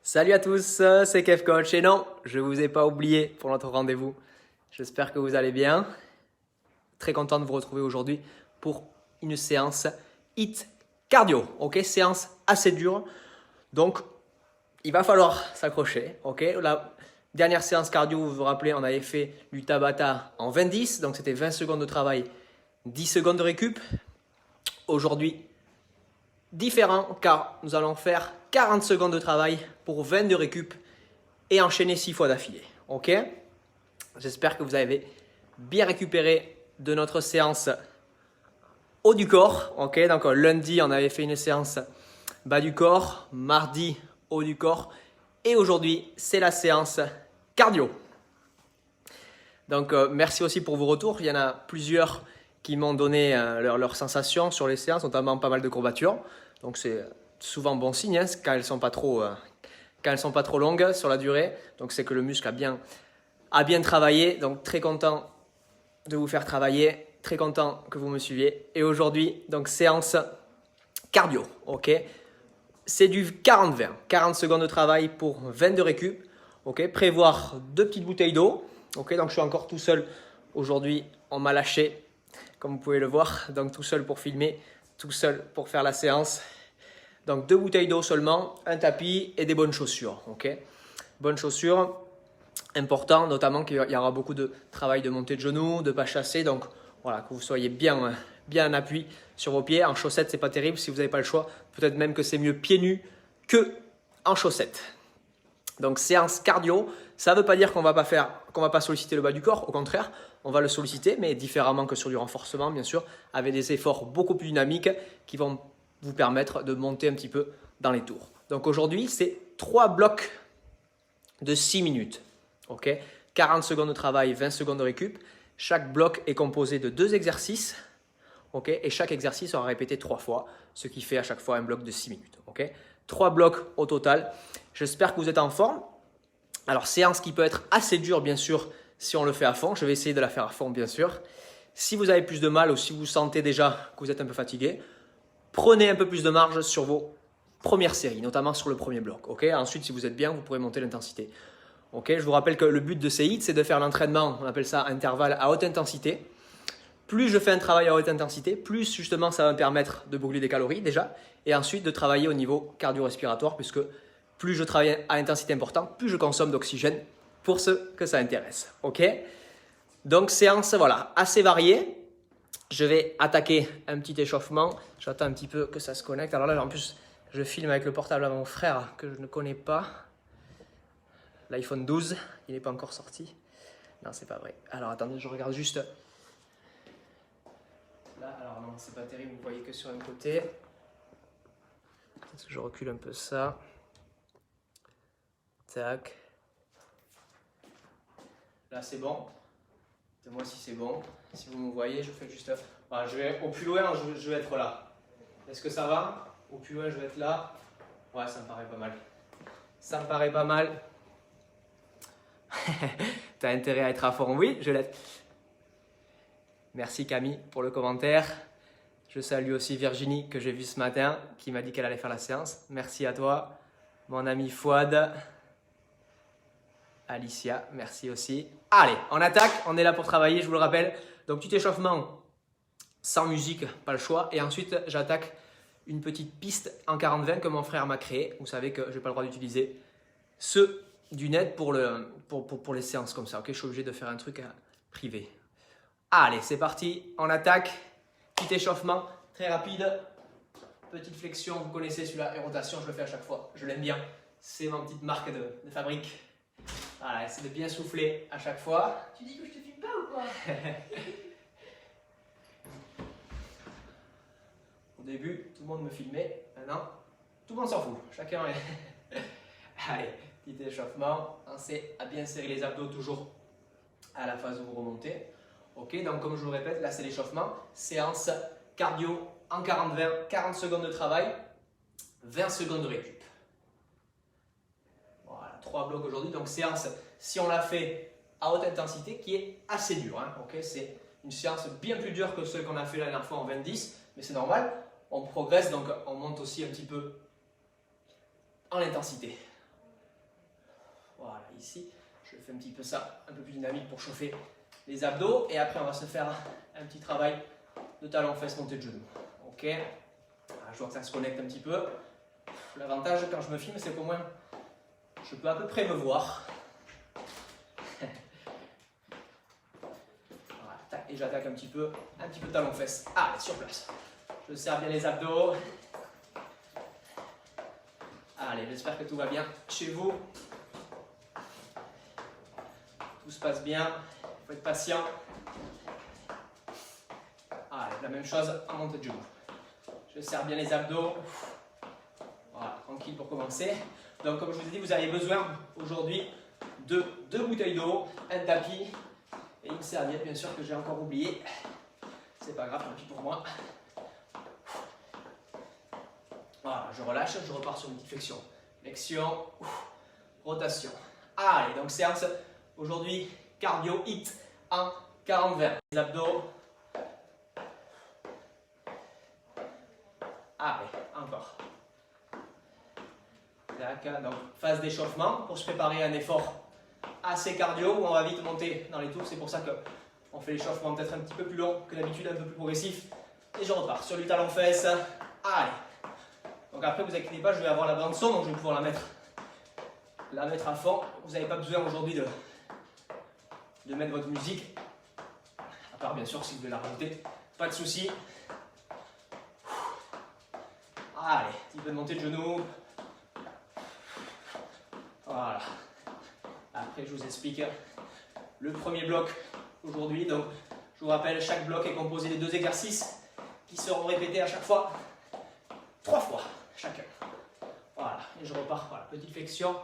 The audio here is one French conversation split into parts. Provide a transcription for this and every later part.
Salut à tous, c'est Kev Coach et non, je vous ai pas oublié pour notre rendez-vous. J'espère que vous allez bien. Très content de vous retrouver aujourd'hui pour une séance HIIT cardio. Ok, séance assez dure. Donc, il va falloir s'accrocher. Ok, la dernière séance cardio, vous vous rappelez, on avait fait du Tabata en 20-10. Donc, c'était 20 secondes de travail, 10 secondes de récup. Aujourd'hui, différent car nous allons faire 40 secondes de travail pour 20 de récup et enchaîner 6 fois d'affilée. Ok? J'espère que vous avez bien récupéré de notre séance haut du corps. Ok? Donc lundi, on avait fait une séance bas du corps, mardi, haut du corps et aujourd'hui, c'est la séance cardio. Donc merci aussi pour vos retours. Il y en a plusieurs qui m'ont donné leurs sensations sur les séances, notamment pas mal de courbatures. Donc c'est souvent bon signe hein, quand elles sont pas trop longues sur la durée. Donc c'est que le muscle a bien travaillé. Donc très content de vous faire travailler, très content que vous me suiviez. Et aujourd'hui, donc séance cardio, ok. C'est du 40-20, 40 secondes de travail pour 20 de récup. Ok, prévoir 2 petites bouteilles d'eau. Ok, donc je suis encore tout seul aujourd'hui. On m'a lâché, comme vous pouvez le voir. Donc tout seul pour filmer, tout seul pour faire la séance. Donc 2 bouteilles d'eau seulement, un tapis et des bonnes chaussures. Ok, bonnes chaussures, important, notamment qu'il y aura beaucoup de travail de montée de genoux, de pas chasser. Donc voilà, que vous soyez bien en appui sur vos pieds. En chaussettes, c'est pas terrible si vous n'avez pas le choix. Peut-être même que c'est mieux pieds nus que en chaussettes. Donc séance cardio, ça ne veut pas dire qu'on va pas solliciter le bas du corps. Au contraire, on va le solliciter, mais différemment que sur du renforcement, bien sûr, avec des efforts beaucoup plus dynamiques qui vont vous permettre de monter un petit peu dans les tours. Donc aujourd'hui, c'est 3 blocs de 6 minutes. Ok, 40 secondes de travail, 20 secondes de récup. Chaque bloc est composé de 2 exercices. Ok, et chaque exercice sera répété 3 fois, ce qui fait à chaque fois un bloc de 6 minutes. Ok, 3 blocs au total. J'espère que vous êtes en forme. Alors, séance qui peut être assez dure, bien sûr, si on le fait à fond. Je vais essayer de la faire à fond, bien sûr. Si vous avez plus de mal ou si vous sentez déjà que vous êtes un peu fatigué, prenez un peu plus de marge sur vos premières séries, notamment sur le premier bloc. Ok, ensuite, si vous êtes bien, vous pourrez monter l'intensité. Ok, je vous rappelle que le but de ces hits, c'est de faire l'entraînement, on appelle ça intervalle à haute intensité. Plus je fais un travail à haute intensité, plus justement ça va me permettre de brûler des calories déjà, et ensuite de travailler au niveau cardio-respiratoire, puisque plus je travaille à intensité importante, plus je consomme d'oxygène pour ceux que ça intéresse. Ok? Donc séance voilà, assez variée. Je vais attaquer un petit échauffement. J'attends un petit peu que ça se connecte. Alors là, en plus, je filme avec le portable à mon frère que je ne connais pas. L'iPhone 12, il n'est pas encore sorti. Non, c'est pas vrai. Alors attendez, je regarde juste. Là, alors non, c'est pas terrible, vous voyez que sur un côté. Est-ce que je recule un peu ça? Tac. Là, c'est bon. Dites-moi si c'est bon. Si vous me voyez, je fais juste. Voilà, au plus loin, je vais être là. Est-ce que ça va? Au plus loin, je vais être là. Ouais, ça me paraît pas mal. Ça me paraît pas mal. T'as intérêt à être à fond? Oui, je l'ai. Merci Camille pour le commentaire. Je salue aussi Virginie que j'ai vue ce matin qui m'a dit qu'elle allait faire la séance. Merci à toi. Mon ami Fouad. Alicia, merci aussi. Allez, on attaque. On est là pour travailler, je vous le rappelle. Donc petit échauffement sans musique, pas le choix. Et ensuite, j'attaque une petite piste en 40-20 que mon frère m'a créée. Vous savez que je n'ai pas le droit d'utiliser ceux du net pour les séances comme ça. Ok, je suis obligé de faire un truc privé. Allez, c'est parti, on attaque. Petit échauffement, très rapide. Petite flexion, vous connaissez celui-là, et rotation, je le fais à chaque fois. Je l'aime bien. C'est ma petite marque de fabrique. Voilà, c'est de bien souffler à chaque fois. Tu dis que je te filme pas ou quoi? Au début, tout le monde me filmait. Maintenant, tout le monde s'en fout. Chacun est... Allez, petit échauffement. Pensez à bien serrer les abdos toujours à la phase où vous remontez. Ok, donc comme je vous le répète, là c'est l'échauffement. Séance cardio en 40-20, 40 secondes de travail, 20 secondes de récup. Voilà, 3 blocs aujourd'hui. Donc séance, si on l'a fait à haute intensité, qui est assez dure. Hein, okay, c'est une séance bien plus dure que celle qu'on a fait la dernière fois en 20-10, mais c'est normal. On progresse, donc on monte aussi un petit peu en intensité. ici, je fais un petit peu ça, un peu plus dynamique pour chauffer les abdos. Et après, on va se faire un petit travail de talons fesses, montée de genoux. Ok. Je vois que ça se connecte un petit peu. L'avantage quand je me filme, c'est qu'au moins, je peux à peu près me voir. Voilà, tac, et j'attaque un petit peu talons fesses. Allez, sur place. Je serre bien les abdos. Allez, j'espère que tout va bien chez vous. Tout se passe bien. Il faut être patient. Allez, la même chose en montée de genoux. Je serre bien les abdos. Voilà, tranquille pour commencer. Donc, comme je vous ai dit, vous avez besoin aujourd'hui de 2 bouteilles d'eau, un tapis et une serviette, bien sûr, que j'ai encore oublié. C'est pas grave, tant pis pour moi. Voilà, je relâche, je repars sur une petite flexion. Flexion, rotation. Allez, donc séance aujourd'hui, cardio HIIT en 40-20. Les abdos. Allez, encore. Donc, phase d'échauffement pour se préparer à un effort assez cardio où on va vite monter dans les tours. C'est pour ça qu'on fait l'échauffement peut-être un petit peu plus long que d'habitude, un peu plus progressif. Et je repars sur du talon fesse. Allez. Donc après, vous inquiétez pas, je vais avoir la bande son, donc je vais pouvoir la mettre à fond. Vous n'avez pas besoin aujourd'hui de mettre votre musique. À part bien sûr si vous voulez la rajouter, pas de souci. Allez, petit peu de montée de genoux. Voilà. Après, je vous explique le premier bloc aujourd'hui. Donc, je vous rappelle, chaque bloc est composé de 2 exercices qui seront répétés à chaque fois 3 fois chacun. Voilà. Et je repars. Voilà, petite flexion.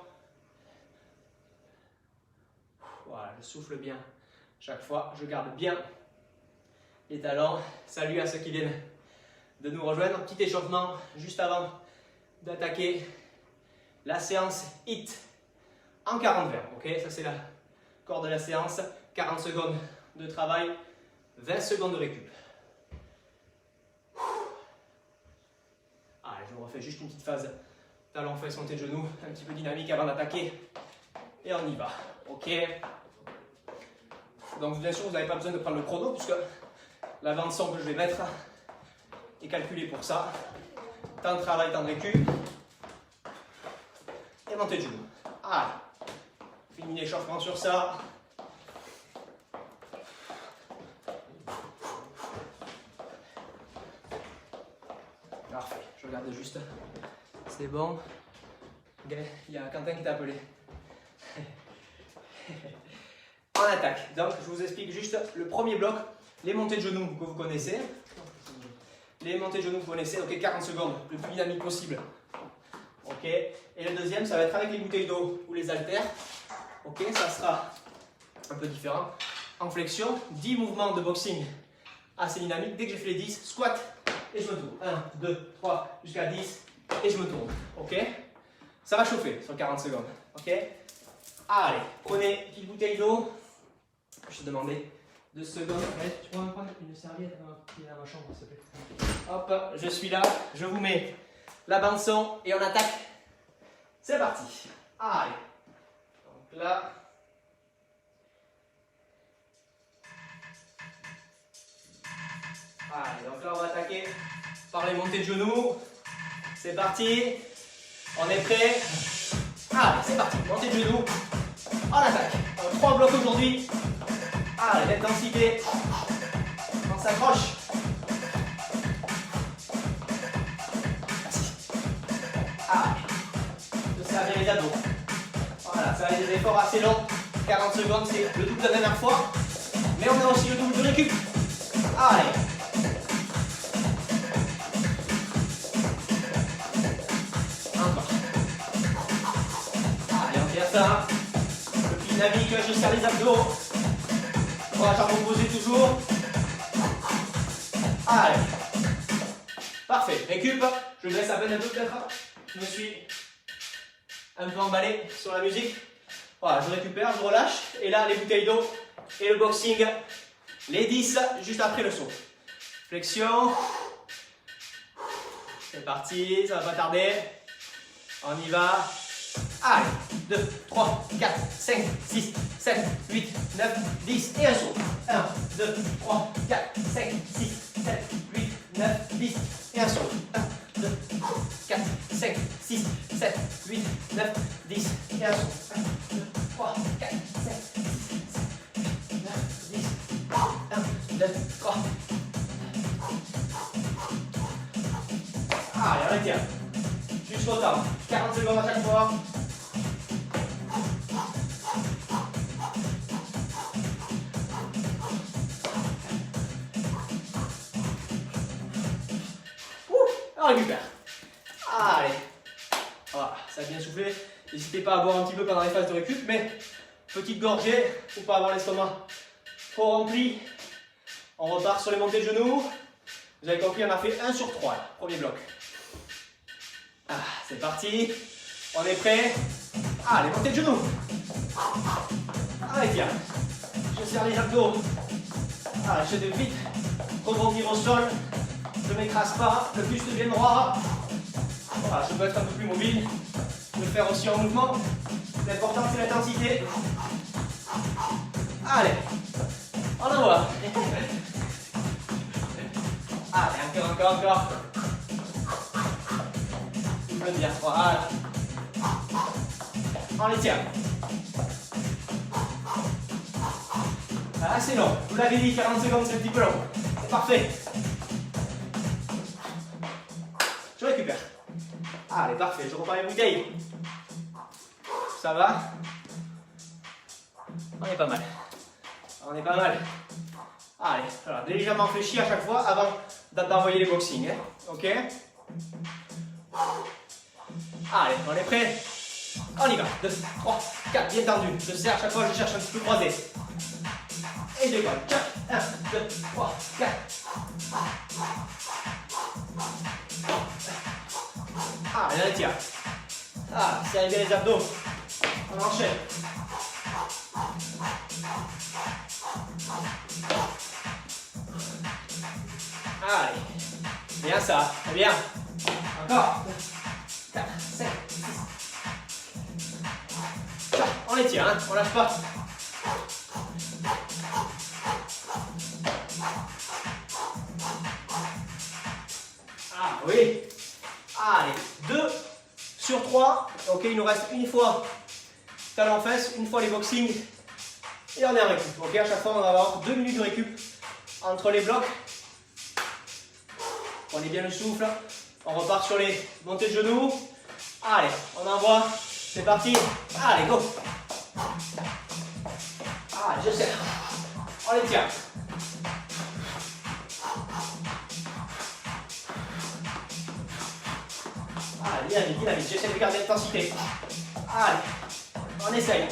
Voilà, je souffle bien chaque fois. Je garde bien les talons. Salut à ceux qui viennent de nous rejoindre. Petit échauffement juste avant d'attaquer la séance HIIT en 40-20. Ok, ça c'est la corps de la séance. 40 secondes de travail, 20 secondes de récup. Allez, je vous refais juste une petite phase talons fesses, montée de genoux, un petit peu dynamique avant d'attaquer. Et on y va. Ok. Donc bien sûr, vous n'avez pas besoin de prendre le chrono puisque la bande son que je vais mettre est calculée pour ça. Temps de travail, temps de récup. Et montée de genoux. Allez. Fini l'échauffement sur ça. Parfait. Je regarde juste. C'est bon. Ok. Il y a Quentin qui t'a appelé. On attaque. Donc, je vous explique juste le premier bloc. Les montées de genoux que vous connaissez. Les montées de genoux que vous connaissez. Ok, 40 secondes. Le plus dynamique possible. Ok. Et le deuxième, ça va être avec les bouteilles d'eau ou les haltères. Ok, ça sera un peu différent. En flexion, 10 mouvements de boxing assez dynamiques. Dès que j'ai fait les 10, squat et je me tourne. 1, 2, 3, jusqu'à 10 et je me tourne. Ok, ça va chauffer sur 40 secondes. Ok, allez, prenez une petite bouteille d'eau. Je te demandais 2 secondes. Allez, tu pourrais me prendre une serviette qui est dans ma chambre, s'il te plaît. Hop, je suis là. Je vous mets la bande son et on attaque. C'est parti. Allez. Donc là, allez, donc là on va attaquer par les montées de genoux. C'est parti. On est prêt. Allez, c'est parti. Montée de genoux. On attaque. 3 blocs aujourd'hui. Allez, l'intensité. On s'accroche. Allez. Je serre bien les abdos. Voilà, ça va être des efforts assez longs. 40 secondes, c'est le double de la dernière fois. Mais on a aussi le double de récup. Allez. Encore. Allez, on fait ça. Le plus dynamique, je serre les abdos. Voilà, jambe opposée toujours. Allez. Parfait. Récup. Je laisse à peine un peu peut-être. Je me suis un peu emballé sur la musique. Voilà, je récupère, je relâche. Et là, les bouteilles d'eau et le boxing. Les 10 juste après le saut. Flexion. C'est parti, ça va pas tarder. On y va. Allez. 2, 3, 4, 5, 6, 7, 8, 9, 10. Et un saut. 1, 2, 3, 4, 5, 6, 7, 8, 9, 10. Et un saut. 1, 2, 4, 5, 6, 7, 8, 9, 10. Et un saut. 1, 2, 3, 4, 5, 6, 7, 8, 9, 10. 1, 2, 3. Allez, on retient. Jusqu'au temps. 40 secondes à chaque fois. On récupère. Allez. Voilà, ça a bien soufflé. N'hésitez pas à boire un petit peu pendant les phases de récup, mais petite gorgée pour ne pas avoir l'estomac trop rempli. On repart sur les montées de genoux. Vous avez compris, on a fait 1 sur 3, premier bloc. Ah, c'est parti. On est prêt. Allez, montée de genoux. Allez, tiens. Je serre les abdos. Allez, je vais vite rebondir au sol. Je ne m'écrase pas, le buste bien droit. Voilà, je peux être un peu plus mobile. Le faire aussi en mouvement. L'important c'est l'intensité. Allez, on envoie. Allez, encore. Souffle bien, voilà. On les tient. Ah, c'est long, vous l'avez dit, 40 secondes c'est un petit peu long. C'est parfait. Je récupère. Allez, parfait, je reprends les bouteilles. Ça va? On est pas mal. Allez, alors légèrement fléchi à chaque fois avant d'envoyer les boxings. Hein. Ok? Allez, on est prêt? On y va. 2, 3, 4, bien tendu. Je serre à chaque fois, je cherche un petit peu croisé. Et je décolle. 1, 2, 3, 4. Ah, on retient. Ah, serrez bien les abdos. On enchaîne. Allez. Bien ça. Très bien. Encore. 4, 5, 6. On les tient, hein. On lâche pas. Ah oui. Allez, 2 sur 3. Ok, il nous reste une fois talon fesses, une fois les boxings. Et on est en récup. Ok, à chaque fois, on va avoir 2 minutes de récup entre les blocs. Prenez bien le souffle. On repart sur les montées de genoux. Allez, on envoie. C'est parti. Allez, go. Allez, je serre. On les tient. Allez, dynamique. J'essaie de garder l'intensité. Allez, on essaye.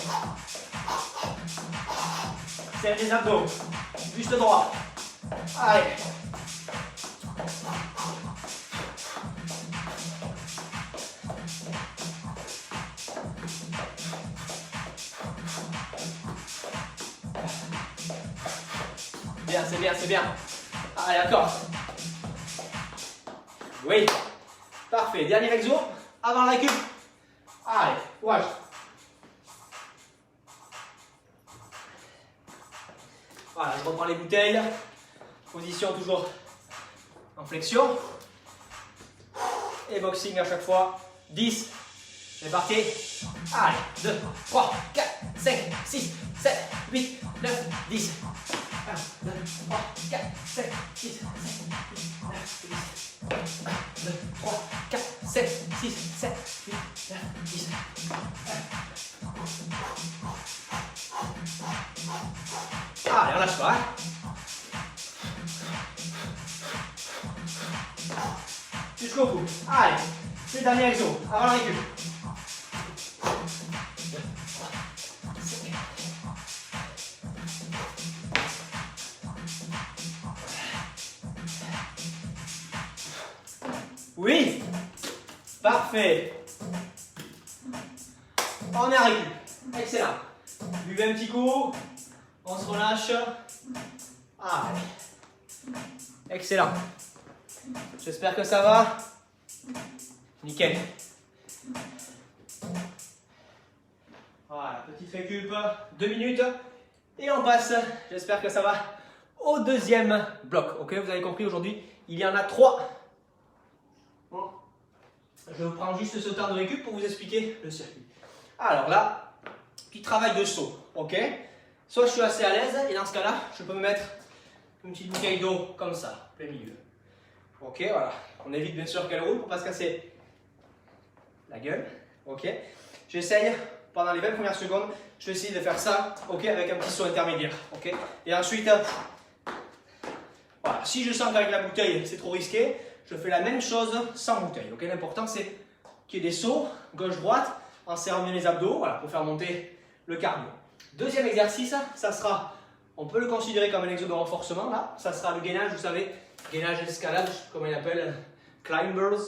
Serre les abdos. Buste droit. Allez. Bien, c'est bien. Allez, encore. Oui. Parfait. Dernier exo. Avant la récup. Allez, courage. Voilà, je reprends les bouteilles. Position toujours en flexion. Et boxing à chaque fois. 10. C'est parti. Allez, 2, 3, 4, 5, 6, 7, 8, 9, 10. 1, 2, 3, 4, 5, 6, 7, 8, 9, 10. 1, 2, 3, 4, 5, 6, 7, 8, 9, 10. Allez, on lâche pas. Hein. Jusqu'au bout. Allez, c'est le dernier exo, avant la récup. Oui, parfait. On est à récup. Excellent. Buvez un petit coup. On se relâche. Allez. Excellent. J'espère que ça va. Nickel. petite récup, 2 minutes. Et on passe, j'espère que ça va, au deuxième bloc. Ok, vous avez compris, aujourd'hui, il y en a 3. Bon. Je vous prends juste ce temps de récup pour vous expliquer le circuit. Alors là, petit travail de saut. Ok, soit je suis assez à l'aise, et dans ce cas-là, je peux me mettre une petite bouteille d'eau comme ça, plein milieu. Ok, voilà. On évite bien sûr qu'elle roule pour ne pas se casser la gueule. Ok. J'essaye, pendant les 20 premières secondes, je vais essayer de faire ça, ok, avec un petit saut intermédiaire. Ok. Et ensuite, voilà. Si je sens qu'avec la bouteille, c'est trop risqué, je fais la même chose sans bouteille. Ok. L'important, c'est qu'il y ait des sauts, gauche-droite, en serrant bien les abdos, voilà, pour faire monter le cardio. Deuxième exercice, ça sera, on peut le considérer comme un exo de renforcement, là. Ça sera le gainage, vous savez, gainage escalade, comme on l'appelle, climbers.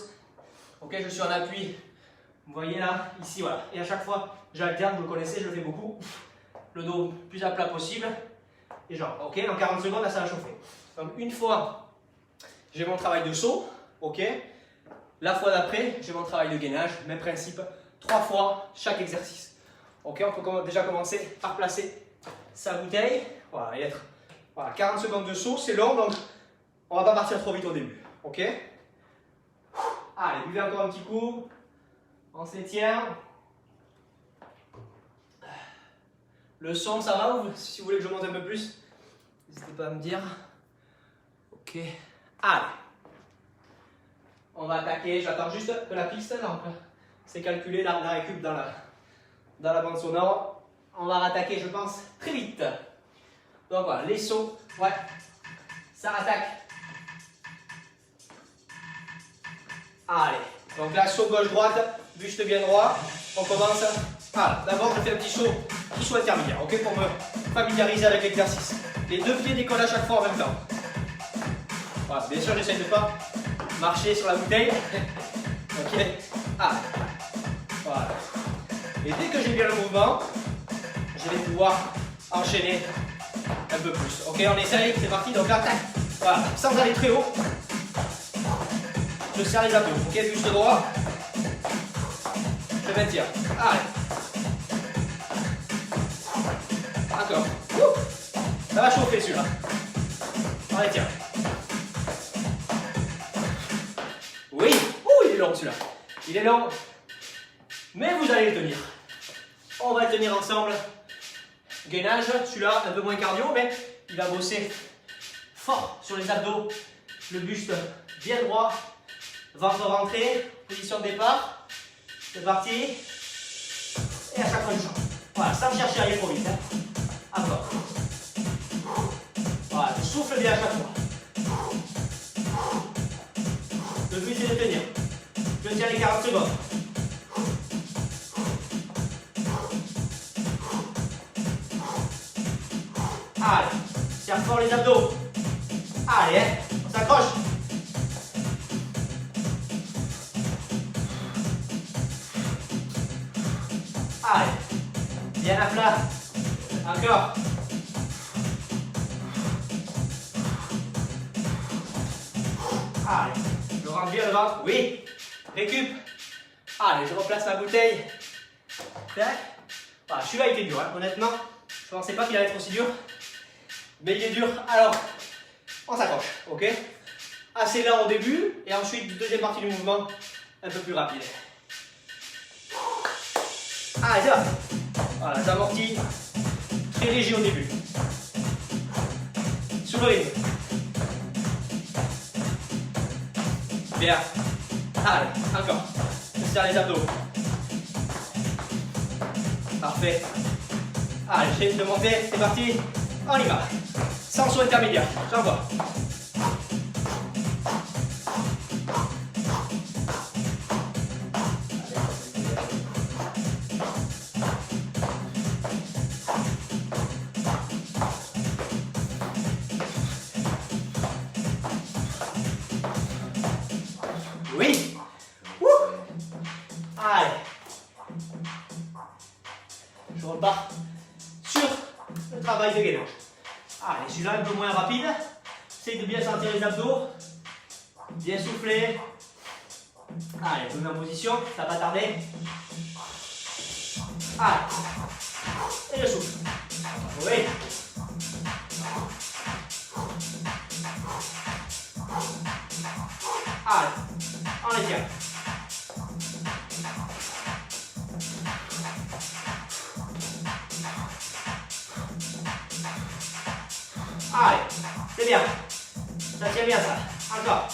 Ok, je suis en appui, vous voyez là, ici, voilà. Et à chaque fois, j'alterne, vous le connaissez, je le fais beaucoup. Le dos plus à plat possible. Et genre, ok, en 40 secondes, là, ça va chauffer. Donc, une fois, j'ai mon travail de saut, ok. La fois d'après, j'ai mon travail de gainage, même principe, 3 fois chaque exercice. Ok, on peut déjà commencer par placer sa bouteille, voilà, et être, voilà, 40 secondes de saut, c'est long, donc on va pas partir trop vite au début, ok. Allez, buvez encore un petit coup, on s'étire. Le son, ça va, ou si vous voulez que je monte un peu plus, n'hésitez pas à me dire. Ok, allez. On va attaquer, j'attends juste que la piste, donc c'est calculé la récup dans la bande sonore. On va rattaquer, je pense, très vite. Donc voilà, les sauts, ouais, ça attaque. Allez, donc là, saut gauche-droite, buste bien droit. On commence. Voilà, d'abord, je fais un petit saut qui soit intermédiaire, ok, pour me familiariser avec l'exercice. Les 2 pieds décollent à chaque fois en même temps. Voilà, bien sûr, j'essaie de ne pas marcher sur la bouteille. Ok, allez. Voilà. Et dès que j'ai bien le mouvement, je vais pouvoir enchaîner un peu plus. Ok, on essaye, c'est parti, donc là, tac. Voilà, sans aller très haut. Je serre les abdos, ok, buste droit. Je m'étire. Allez. Encore. Ça va chauffer celui-là. On étire. Oui. Il est long celui-là. Il est long. Mais vous allez le tenir. On va le tenir ensemble. Gainage, celui-là un peu moins cardio, mais il va bosser fort sur les abdos. Le buste bien droit. Ventre rentré, position de départ. C'est parti. Et à chaque fois, je change. Voilà, sans chercher à aller trop vite. Hein. Encore. Voilà, je souffle bien à chaque fois. Le but, c'est de tenir. Je tiens les 40 secondes. Allez, serre fort les abdos. Allez, hein, on s'accroche. Allez, bien à plat. Encore. Allez, je rentre bien le ventre. Oui. Récup. Allez, je replace ma bouteille. Tac. Voilà, celui-là il était dur, hein. Honnêtement. Je ne pensais pas qu'il allait être aussi dur. Mais il est dur. Alors, on s'accroche. Ok. Assez lent au début. Et ensuite, deuxième partie du mouvement, un peu plus rapide. Allez, ça va. Voilà, j'amortis. Très léger au début. Sur le rythme. Bien. Allez, encore. Je serre les abdos. Parfait. Allez, j'essaie de monter. C'est parti. On y va. Sans saut intermédiaire. J'envoie. Oui. Allez. Je repars sur le travail de gainage. Allez, celui-là un peu moins rapide. Essayez de bien sentir les abdos. Bien souffler. Allez, je me mets en position, ça va tarder. Allez. Et je souffle. Oui. Allez. On étire. Allez. C'est bien. Ça tient bien ça. Encore.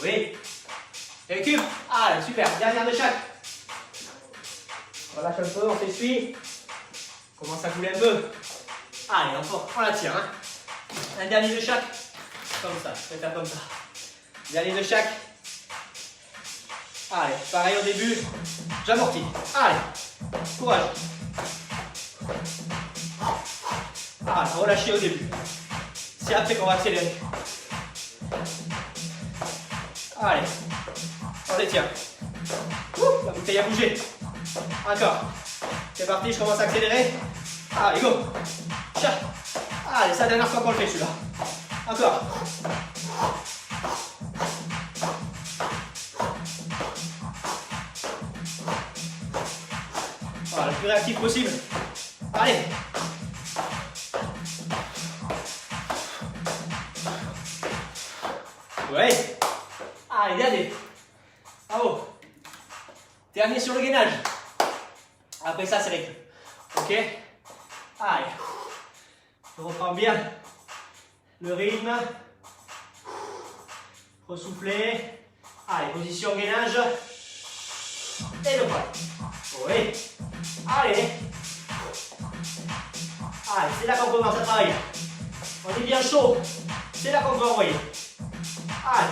Oui. Récup. Allez, super. Dernière de chaque. On relâche un peu, on s'essuie. On commence à couler un peu. Allez, on la tire. Hein. Un dernier de chaque. Comme ça, faites ça comme ça. Dernier de chaque. Allez, pareil au début. J'amortis. Allez, courage. Allez, relâchez au début. C'est après qu'on va accélérer. Allez, on les tient. La bouteille a bougé. Encore. C'est parti, je commence à accélérer. Allez, go. Allez, c'est la dernière fois qu'on le fait celui-là. Encore. Voilà, le plus réactif possible. Allez. Ouais. Allez, dernier. Bravo. Dernier sur le gainage. Après ça, c'est récup. Ok. Allez. Je reprends bien le rythme. Ressouffler. Allez, position gainage. Et le bras. Oui. Allez. Allez, c'est là qu'on commence à travailler. On est bien chaud. C'est là qu'on peut envoyer. Allez.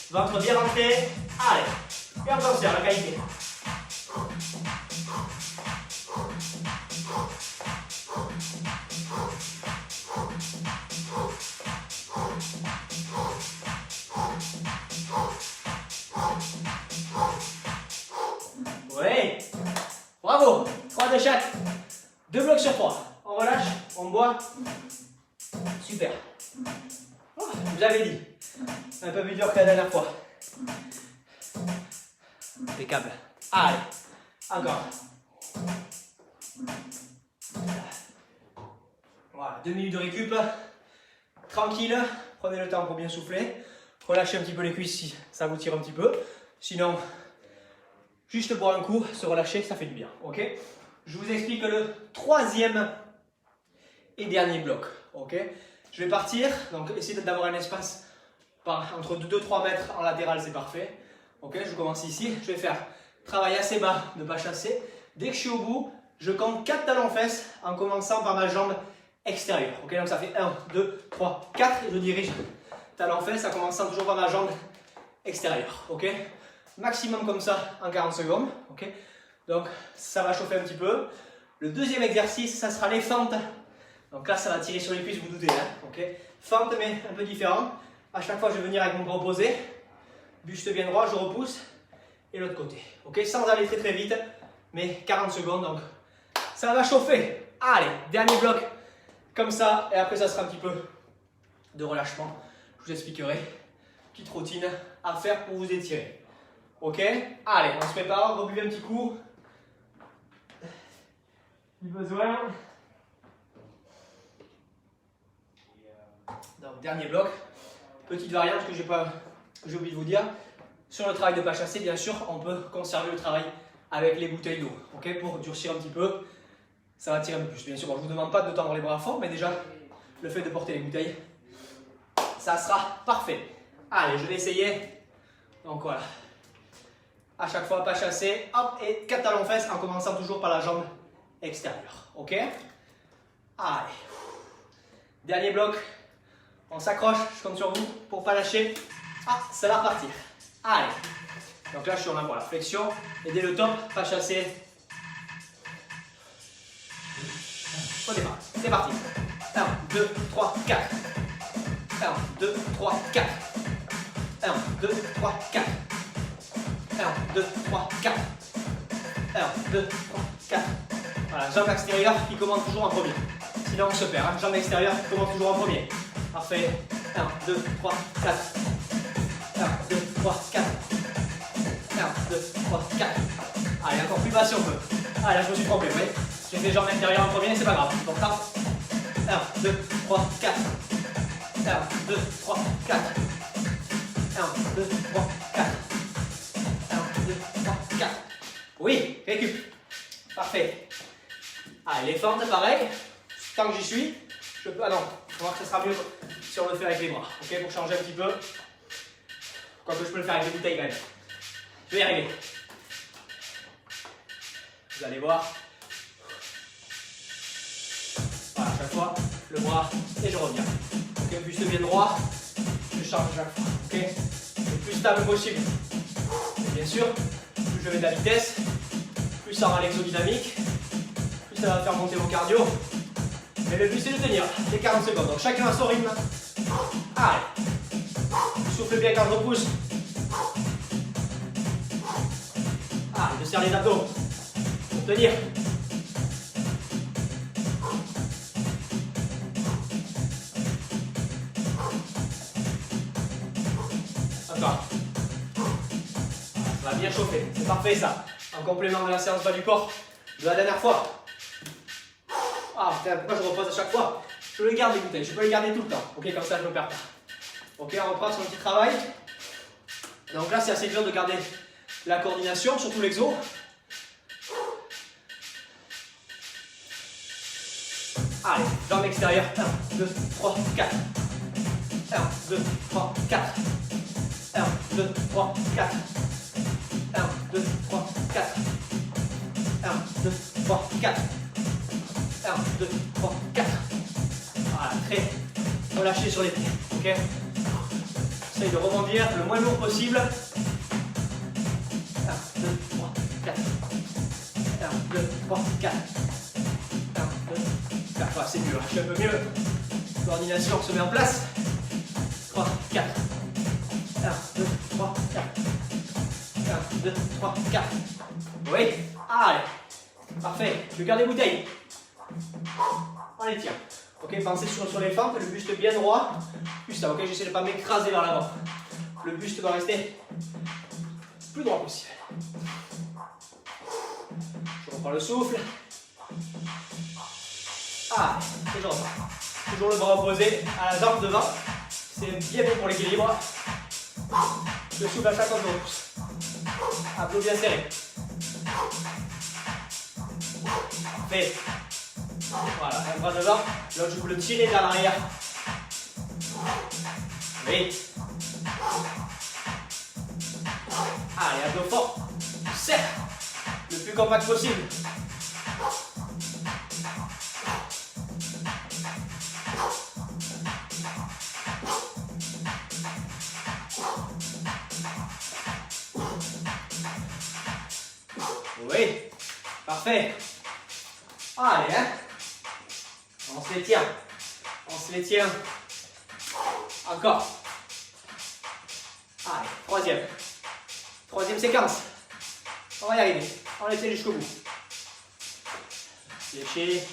Ventre bien rentré. Allez. Et encore sur la qualité. Oui. Bravo. 3 de chaque. 2 blocs sur 3. On relâche. On boit. Super. Oh, je vous avais dit. Un peu plus dur que la dernière fois. Impeccable. Allez. Encore. Voilà. 2 minutes de récup. Tranquille. Prenez le temps pour bien souffler. Relâchez un petit peu les cuisses si ça vous tire un petit peu. Sinon, juste boire un coup, se relâcher, ça fait du bien. Ok. Je vous explique le troisième et dernier bloc. Ok. Je vais partir. Donc, essayez d'avoir un espace entre 2-3 mètres en latéral, c'est parfait. Ok, je commence ici. Je vais faire travail assez bas, ne pas chasser. Dès que je suis au bout, je compte 4 talons-fesses en commençant par ma jambe extérieure. Ok, donc ça fait 1, 2, 3, 4 et je dirige talons-fesses en commençant toujours par ma jambe extérieure. Ok, maximum comme ça en 40 secondes. Ok, donc ça va chauffer un petit peu. Le deuxième exercice, ça sera les fentes. Donc là, ça va tirer sur les cuisses, vous vous doutez. Hein, ok, fente mais un peu différent. À chaque fois, je vais venir avec mon bras opposé. Buste bien droit, je repousse. Et l'autre côté. Ok, sans aller très très vite. Mais 40 secondes, donc ça va chauffer. Allez, dernier bloc. Comme ça. Et après, ça sera un petit peu de relâchement. Je vous expliquerai. Petite routine à faire pour vous étirer. Ok, allez, on se prépare. Rebuvez un petit coup. Du besoin. Donc, dernier bloc. Petite variante que j'ai oublié de vous dire. Sur le travail de pas chasser, bien sûr, on peut conserver le travail avec les bouteilles d'eau. Ok, pour durcir un petit peu, ça va tirer un peu plus. Bien sûr, bon, je ne vous demande pas de tendre les bras fort, mais déjà, le fait de porter les bouteilles, ça sera parfait. Allez, je vais essayer. Donc voilà. À chaque fois, pas chasser. Hop, et 4 talons-fesses en commençant toujours par la jambe extérieure. Ok. Allez. Dernier bloc. On s'accroche, je compte sur vous pour pas lâcher. Ah, ça va repartir. Allez. Donc là, je suis en avant, la flexion. Et dès le top, pas chasser. On démarre. C'est parti. 1, 2, 3, 4. 1, 2, 3, 4. 1, 2, 3, 4. 1, 2, 3, 4. 1, 2, 3, 4. Voilà, jambe extérieure qui commence toujours en premier. Sinon on se perd. Hein. Jambe extérieure qui commence toujours en premier. Parfait. 1, 2, 3, 4. 1, 2, 3, 4. 1, 2, 3, 4. Allez, encore plus bas si on peut. Ah là je me suis trompé, vous voyez. J'ai fait jambes intérieures en premier, c'est pas grave. Donc ça. 1, 2, 3, 4. 1, 2, 3, 4. 1, 2, 3, 4. 1, 2, 3, 4. Oui, récup. Parfait. Allez, les fentes, pareil. Tant que j'y suis, je peux. Ah non, on va voir que ça sera mieux si on le fait avec les bras. Ok, pour changer un petit peu. Quoique je peux le faire avec les bouteilles quand même. Je vais y arriver. Vous allez voir. Voilà, à chaque fois, le bras et je reviens. Ok, le buste bien droit, je change à chaque fois. Ok, le plus stable possible. Et bien sûr, plus je mets de la vitesse, plus ça rend l'exodynamique, plus ça va faire monter mon cardio. Mais le but c'est de tenir les 40 secondes. Donc chacun à son rythme. Allez. Souffle bien quand je repousse. Allez, je serre les abdos. Pour tenir. Encore. Ça va bien chauffer. C'est parfait ça. En complément de la séance bas du corps de la dernière fois. Ah putain, pourquoi je repose à chaque fois? Je les garde les bouteilles, je peux les garder tout le temps. Ok, comme ça je ne me perds pas. Ok, on reprend sur un petit travail. Donc là c'est assez dur de garder la coordination, surtout l'exo. Allez, jambes extérieures. 1, 2, 3, 4. 1, 2, 3, 4. 1, 2, 3, 4. 1, 2, 3, 4. 1, 2, 3, 4. 1, 2, 3, 4. Voilà, très relâché sur les pieds. Ok. Essaye de rebondir le moins lourd possible. 1, 2, 3, 4. 1, 2, 3, 4. 1, 2, 4. Voilà, c'est mieux. Je suis un peu mieux. Coordination se met en place. 3, 4. 1, 2, 3, 4. 1, 2, 3, 4. Oui. Allez. Parfait. Je garde les bouteilles. On les tient. Ok, pensez sur les fentes, le buste bien droit. Plus ça, ok, j'essaie de ne pas m'écraser vers l'avant. Le buste doit rester le plus droit possible. Je reprends le souffle. Ah, et je repars. Toujours le bras opposé à la jambe devant. C'est bien bon pour l'équilibre. Le souffle à chaque fois que je repousse. Abdos bien serrés. Fait. Voilà, un bras devant, l'autre je vous le tirez vers l'arrière. Oui. Allez, abdos fort. Serre. Le plus compact possible. Oui. Parfait. Allez, hein. On se les tient. On se les tient. Encore. Allez, troisième. Troisième séquence. On va y arriver. On les tient jusqu'au bout. Lécher.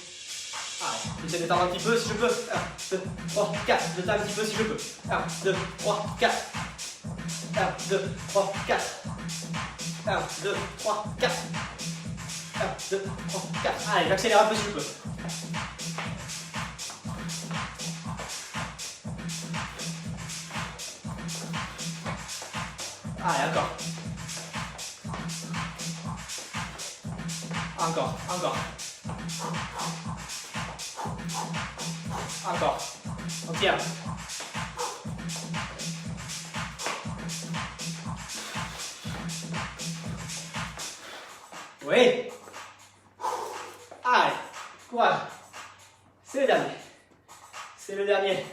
Allez, j'essaie de tendre un petit peu si je peux. 1, 2, 3, 4. Je tends un petit peu si je peux. 1, 2, 3, 4. 1, 2, 3, 4. 1, 2, 3, 4. 1, 2, 3, 4. Allez, j'accélère un peu si je peux. Allez, encore. Encore, encore. Encore. On tient. Oui. Allez. Voilà. C'est le dernier. C'est le dernier.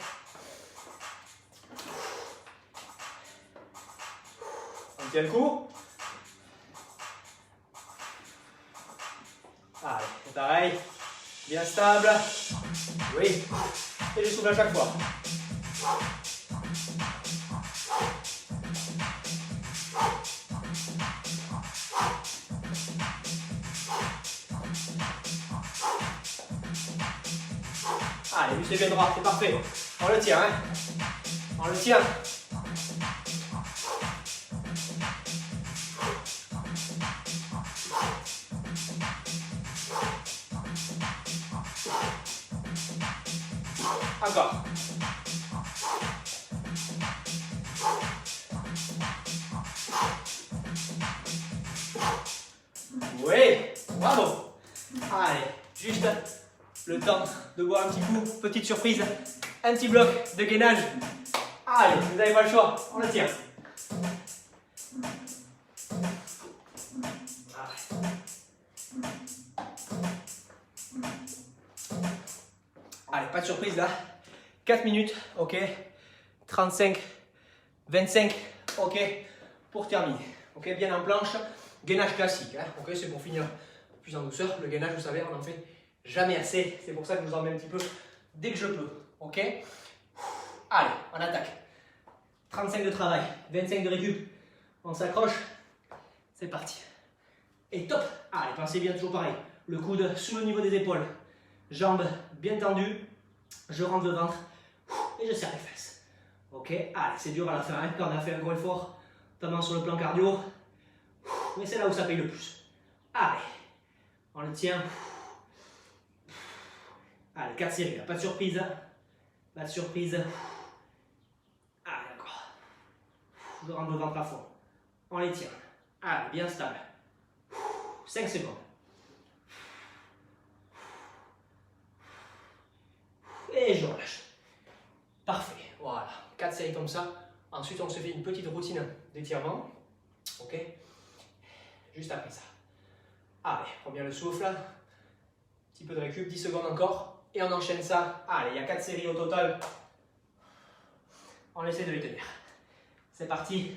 On tient le coup. Allez, c'est pareil. Bien stable. Oui. Et je souffle à chaque fois. Allez, muscle bien droit, c'est parfait. On le tient, hein. On le tient. Encore. Oui, bravo. Allez, juste le temps de boire un petit coup. Petite surprise, un petit bloc de gainage. Allez, vous n'avez pas le choix, on le tient. Allez, pas de surprise là. 4 minutes, ok. 35, 25, ok. Pour terminer. Ok, bien en planche. Gainage classique, hein. Ok, c'est pour finir plus en douceur. Le gainage, vous savez, on n'en fait jamais assez. C'est pour ça que je vous en mets un petit peu dès que je peux. Ok. Allez, on attaque. 35 de travail, 25 de récup. On s'accroche. C'est parti. Et top. Allez, pensez bien, toujours pareil. Le coude sous le niveau des épaules. Jambes bien tendues. Je rentre le ventre. Et je serre les fesses. Ok. Allez, c'est dur à la fin, hein, quand on a fait un gros effort, notamment sur le plan cardio. Mais c'est là où ça paye le plus. Allez, on le tient. Allez, 4 séries, pas de surprise. Pas de surprise. Allez, encore. Je rentre le ventre à fond. On les tient. Allez, bien stable. 5 secondes. Et je relâche. Parfait. Voilà. 4 séries comme ça. Ensuite, on se fait une petite routine d'étirement. Ok. Juste après ça. Allez, prends bien le souffle. Un petit peu de récup, 10 secondes encore. Et on enchaîne ça. Allez, il y a 4 séries au total. On essaie de les tenir. C'est parti.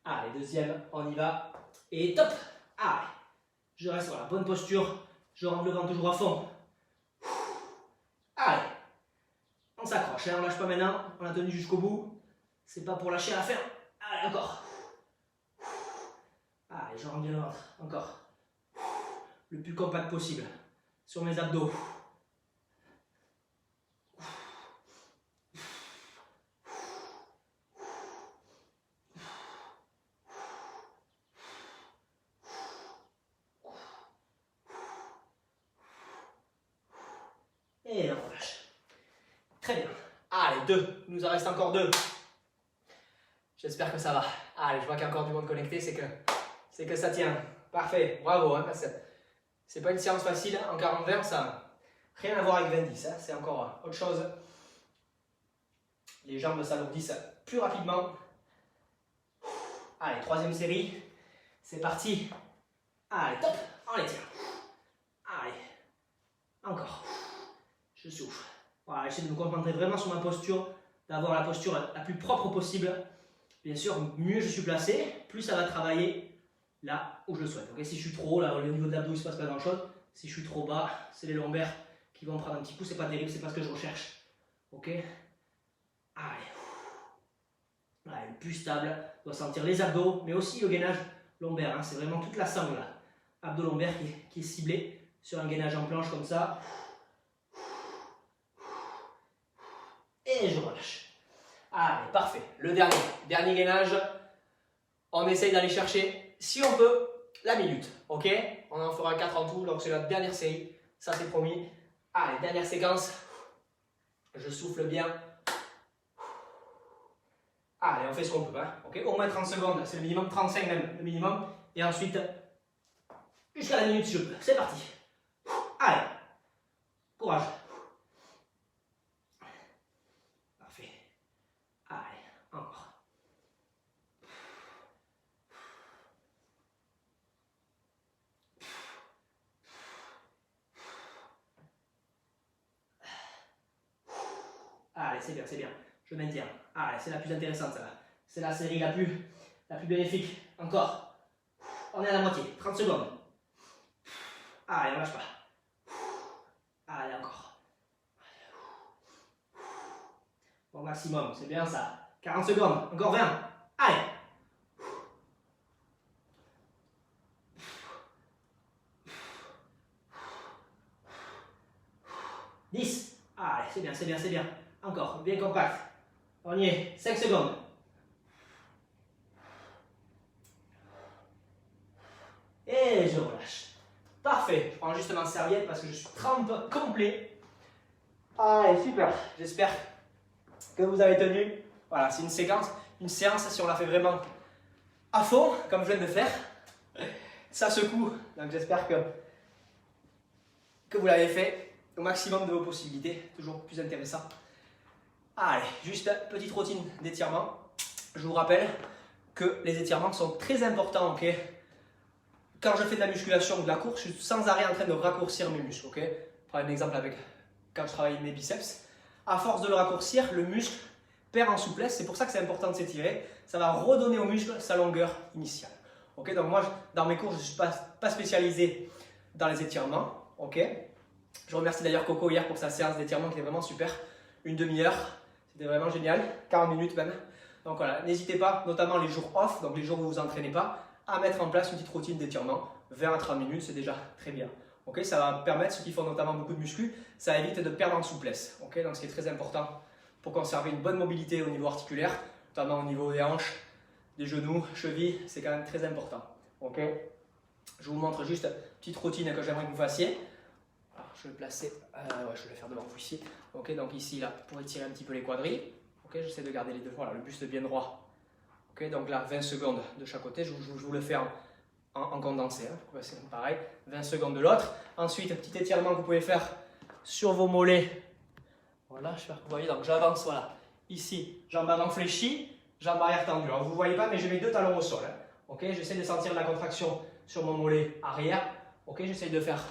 Allez, deuxième, on y va. Et top. Allez, je reste sur la bonne posture. Je rentre le ventre toujours à fond. Allez, on s'accroche, hein, on lâche pas maintenant. On a tenu jusqu'au bout. C'est pas pour lâcher à la fin. Allez, encore. Allez, je rentre bien le ventre. Encore. Le plus compact possible. Sur mes abdos. Et on relâche. Très bien. Allez, 2. Il nous en reste encore 2. J'espère que ça va. Allez, je vois qu'il y a encore du monde connecté, c'est que ça tient. Parfait, bravo. Hein, c'est pas une séance facile. En 40-20, ça n'a rien à voir avec 20-10. Hein, c'est encore autre chose. Les jambes s'alourdissent plus rapidement. Allez, troisième série. C'est parti. Allez, top. On les tient. Allez. Encore. Je souffle. Voilà, j'essaie de me concentrer vraiment sur ma posture, d'avoir la posture la plus propre possible. Bien sûr, mieux je suis placé, plus ça va travailler là où je le souhaite. Okay, si je suis trop haut, là, au niveau de l'abdos, il ne se passe pas grand chose. Si je suis trop bas, c'est les lombaires qui vont prendre un petit coup. C'est pas terrible, c'est pas ce que je recherche. Ok. Allez. Allez, le plus stable, on doit sentir les abdos, mais aussi le gainage lombaire. Hein, c'est vraiment toute la sangle là. Abdos lombaire qui est ciblé sur un gainage en planche comme ça. Et je relâche. Allez, parfait. Le dernier gainage. On essaye d'aller chercher, si on peut, la minute. Ok? On en fera 4 en tout, donc c'est la dernière série. Ça, c'est promis. Allez, dernière séquence. Je souffle bien. Allez, on fait ce qu'on peut. Hein? Okay? Au moins 30 secondes, c'est le minimum. 35 même, le minimum. Et ensuite, jusqu'à la minute si je peux. C'est parti. Allez. Courage. Parfait. Allez, encore. Allez, c'est bien, c'est bien. Je maintiens. Allez, c'est la plus intéressante, ça. C'est la série la plus bénéfique. Encore. On est à la moitié. 30 secondes. Allez, on lâche pas. maximum, c'est bien ça. 40 secondes, encore 20. Allez. 10. Allez, c'est bien, c'est bien, c'est bien. Encore, bien compact. On y est, 5 secondes. Et je relâche. Parfait, je prends juste ma serviette parce que je suis trempe complet. Allez, super. J'espère que vous avez tenu. Voilà, c'est une séance, si on la fait vraiment à fond, comme je viens de le faire, ça secoue. Donc j'espère que vous l'avez fait au maximum de vos possibilités, toujours plus intéressant. Allez, juste petite routine d'étirement. Je vous rappelle que les étirements sont très importants, ok? Quand je fais de la musculation ou de la course, je suis sans arrêt en train de raccourcir mes muscles, ok? Je prends un exemple avec quand je travaille mes biceps. À force de le raccourcir, le muscle perd en souplesse. C'est pour ça que c'est important de s'étirer. Ça va redonner au muscle sa longueur initiale. Ok, donc moi, dans mes cours, je ne suis pas spécialisé dans les étirements. Ok. Je remercie d'ailleurs Coco hier pour sa séance d'étirement qui était vraiment super. Une demi-heure, c'était vraiment génial. 40 minutes même. Donc voilà, n'hésitez pas, notamment les jours off, donc les jours où vous ne vous entraînez pas, à mettre en place une petite routine d'étirement. 20 à 30 minutes, c'est déjà très bien. Okay, ça va permettre, ceux qui font notamment beaucoup de muscu, ça évite de perdre en souplesse. Okay, donc ce qui est très important pour conserver une bonne mobilité au niveau articulaire, notamment au niveau des hanches, des genoux, chevilles, c'est quand même très important. Okay, je vous montre juste une petite routine que j'aimerais que vous fassiez. Alors, je vais le placer, je vais le faire devant vous ici. Okay, donc ici, là, pour étirer un petit peu les quadrilles. Okay, j'essaie de garder les deux, voilà, le buste bien droit. Okay, donc là, 20 secondes de chaque côté, je vous le fais en condensé, hein, c'est pareil, 20 secondes de l'autre. Ensuite, un petit étirement que vous pouvez faire sur vos mollets. Voilà, j'espère que vous voyez, donc j'avance, voilà, ici, jambes avant fléchies, jambes arrière tendues. Alors vous ne voyez pas, mais je mets deux talons au sol. Hein. Okay, j'essaie de sentir la contraction sur mon mollet arrière. Okay, j'essaie de faire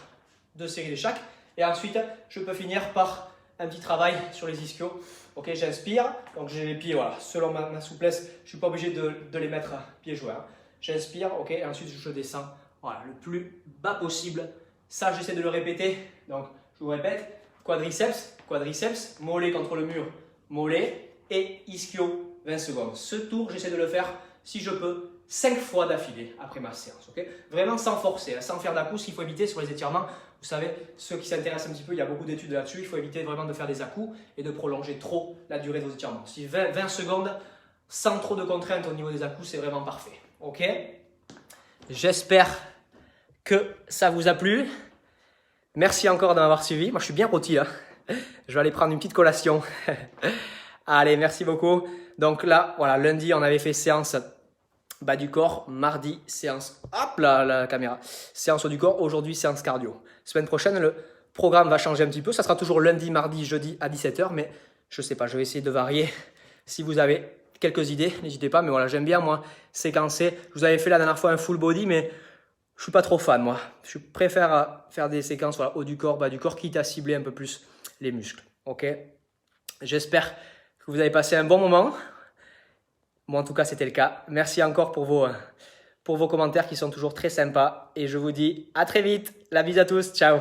2 séries de chaque. Et ensuite, je peux finir par un petit travail sur les ischios. Okay, j'inspire, donc j'ai les pieds, voilà, selon ma souplesse, je ne suis pas obligé de les mettre pieds joints. Hein. J'inspire, ok, et ensuite je descends, voilà, le plus bas possible. Ça, j'essaie de le répéter. Donc, je vous répète, quadriceps, mollet contre le mur, mollet et ischio, 20 secondes. Ce tour, j'essaie de le faire, si je peux, 5 fois d'affilée après ma séance. Okay, vraiment sans forcer, hein, sans faire d'à-coups. Ce qu'il faut éviter sur les étirements, vous savez, ceux qui s'intéressent un petit peu, il y a beaucoup d'études là-dessus. Il faut éviter vraiment de faire des à-coups et de prolonger trop la durée de vos étirements. Si 20 secondes, sans trop de contraintes au niveau des à-coups, c'est vraiment parfait. Ok, j'espère que ça vous a plu. Merci encore de m'avoir suivi. Moi, je suis bien rôti là. Je vais aller prendre une petite collation. Allez, merci beaucoup. Donc là, voilà, lundi, on avait fait séance bas du corps. Mardi, séance, hop là, la caméra. Séance haut du corps. Aujourd'hui, séance cardio. Semaine prochaine, le programme va changer un petit peu. Ça sera toujours lundi, mardi, jeudi à 17 h. Mais je ne sais pas, je vais essayer de varier. Si vous avez quelques idées, n'hésitez pas, mais voilà, j'aime bien moi séquencer. Je vous avais fait la dernière fois un full body, mais je suis pas trop fan moi. Je préfère faire des séquences voilà, haut du corps, bas du corps, quitte à cibler un peu plus les muscles. Ok. J'espère que vous avez passé un bon moment. Moi en tout cas c'était le cas. Merci encore pour vos commentaires qui sont toujours très sympas. Et je vous dis à très vite. La bise à tous. Ciao.